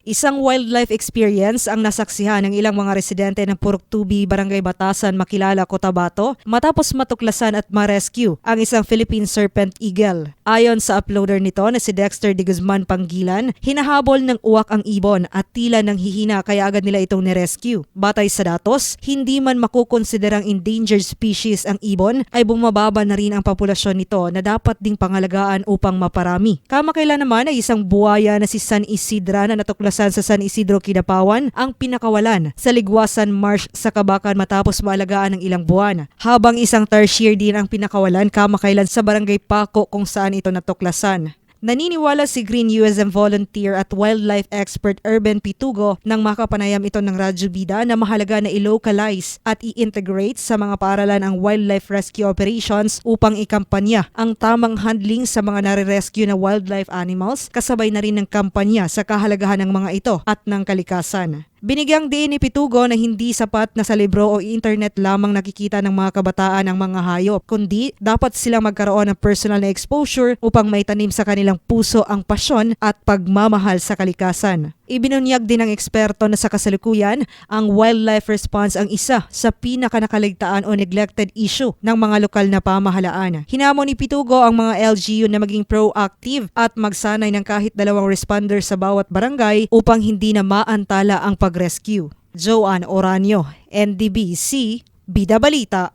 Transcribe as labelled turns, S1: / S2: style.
S1: Isang wildlife experience ang nasaksihan ng ilang mga residente ng Purok Tubi, Barangay Batasan, Makilala, Cotabato matapos matuklasan at ma-rescue ang isang Philippine Serpent Eagle. Ayon sa uploader nito na si Dexter de Guzman Panggilan, hinahabol ng uwak ang ibon at tila nang hihina kaya agad nila itong nirescue. Batay sa datos, hindi man makukonsiderang endangered species ang ibon ay bumababa na rin ang populasyon nito na dapat ding pangalagaan upang maparami. Kamakailan naman ay isang buwaya na si San Isidra na natuklasan sa San Isidro, Kidapawan ang pinakawalan sa Ligwasan Marsh sa Kabakan matapos maalagaan ng ilang buwan. Habang isang tarsier din ang pinakawalan kamakailan sa Barangay Paco kung saan ito natuklasan. Naniniwala si Green USM volunteer at wildlife expert Urban Pitugo nang makapanayam ito ng Radyo Bida na mahalaga na i-localize at i-integrate sa mga paaralan ang wildlife rescue operations upang ikampanya ang tamang handling sa mga nare-rescue na wildlife animals kasabay na rin ng kampanya sa kahalagahan ng mga ito at ng kalikasan. Binigyang diin ni Pitugo na hindi sapat na sa libro o internet lamang nakikita ng mga kabataan ang mga hayop, kundi dapat silang magkaroon ng personal na exposure upang maitanim sa kanilang puso ang pasyon at pagmamahal sa kalikasan. Ibinunyag din ng eksperto na sa kasalukuyan, ang wildlife response ang isa sa pinakanakaligtaan o neglected issue ng mga lokal na pamahalaan. Hinamon ni Pitugo ang mga LGU na maging proactive at magsanay ng kahit 2 responder sa bawat barangay upang hindi na maantala ang pag-rescue. Joanne Oranio, NDBC, Bida Balita.